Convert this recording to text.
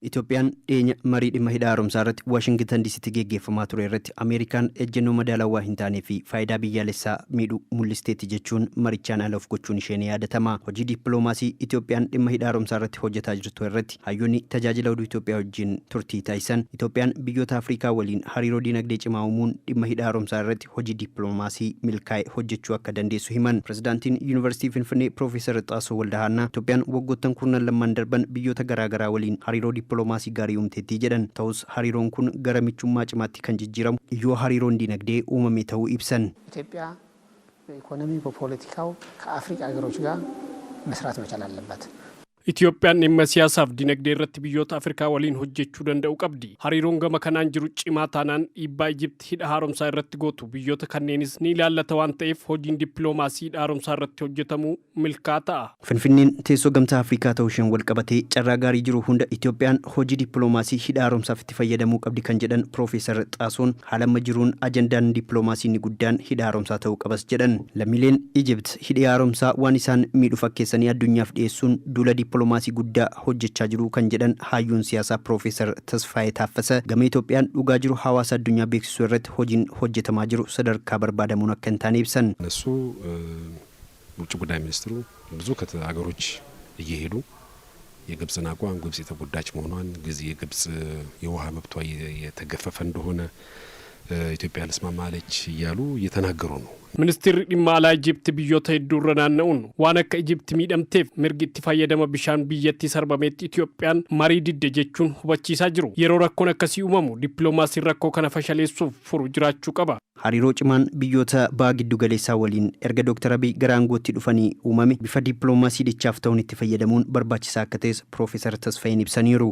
Itoophiyaan dhiyeenya marii dhimma hidha haaromsaa irratti Waashingtan DC'tti geggeeffamaa ture irratti Ameerikaan ejjennoo madaalawaa hin taanee fi faayidaa biyyaalessaa miidhu mul'isteetti jechuun marichaan ala of gochuun ishee ni yaadatama. Hojii dippiloomaasii Itoophiyaan dhimma hidha haaromsaa irratti hojjetaa jirtu irratti hayyoonni tajaajila oduu Itoophiyaa wajjin turtii taasisan Itoophiyaan biyyoota Afrikaa waliin hariiroo dinagdee cimaa uumuun dhimma hidha haaromsaa irratti hojii dippiloomaasii milkaa'e hojjechuu akka dandeessu himan. Pirezidaantiin Yuunivarsiitii Finfinnee Piroofeesar Xaasoo Waldahaannaa Itoophiyaan waggoottan kurnan lamman darban biyyoota garaagaraa waliin hariiroo dippiloomaasii gaarii uumteetti jedhan. Ta'us hariiroon kun gara michummaa cimaatti kan jijjiiramu yoo hariiroon dinagdee uumame ta'uu ibsan. ኢትዮጵያ በኢኮኖሚ በፖለቲካው ከአፍሪካ ሀገሮች ጋር መስራት መቻል አለባት። Itoophiyaan dhimma siyaasaaf dinagdee irratti biyyoota Afrikaa waliin hojjechuu danda'u qabdi. Hariiroon gama kanaan jiru cimaa taanaan dhiibbaa Ijipti hidha haaromsaa irratti gootu biyyoota kanneenis ni ilaallata waan ta'eef hojiin dippiloomaasii hidha haaromsaa irratti hojjetamu milkaa'aa ta'a. Finfinneen teessoo gamtaa Afrikaa ta'uu isheen wal qabatee carraa gaarii jiru hunda Itoophiyaan hojii dippiloomaasii hidha haaromsaaf itti fayyadamuu qabdi kan jedhan Piroofeesar Xaasoon haalamma jiruun ajandaan dippiloomaasii inni guddaan hidha haaromsaa ta'uu qabas jedhan. Lammiileen Ijipt hidha haaromsaa waan isaan miidhu fakkeessanii addunyaaf dhiyeessuun duula dippiloomaasii guddaa hojjechaa jiru kan jedhan hayyuun siyaasaa Piroofeesar Tasfaayee Taaffasa gama Itoophiyaan dhugaa jiru hawaasa addunyaa beeksisuu irratti hojiin hojjetamaa jiru sadarkaa barbaadamuun akka hin taane ibsan. እነሱ ውጭ ጉዳይ ሚኒስትሩ ብዙ ከሀገሮች እየሄዱ የግብጽን አቋም ግብጽ የተጎዳች መሆኗን የግብጽ የውሃ መብቷ የተገፈፈ እንደሆነ ኢትዮጵያ ልስማማለች እያሉ እየተናገሩ ነው። Ministeerri dhimma alaa Ijipti biyyoota hedduurra naanna'uun waan akka Ijipti miidhamteef mirgi itti fayyadama bishaan biyyattii sarbameetti Itoophiyaan marii didde jechuun hubachiisaa jiru. Yeroo rakkoon akkasii uumamu dippiloomaasiin rakkoo kana fashaleessuuf furu jiraachuu qaba. Hariiroo cimaan biyyoota baa giddu galeessaa waliin erga Dr. Abiy gara aangootti dhufanii uumame bifa dippiloomaasii dichaaf ta'uun itti fayyadamuun barbaachisaa akka ta'es Piroofeesar Tasfaayeen ibsaniiru.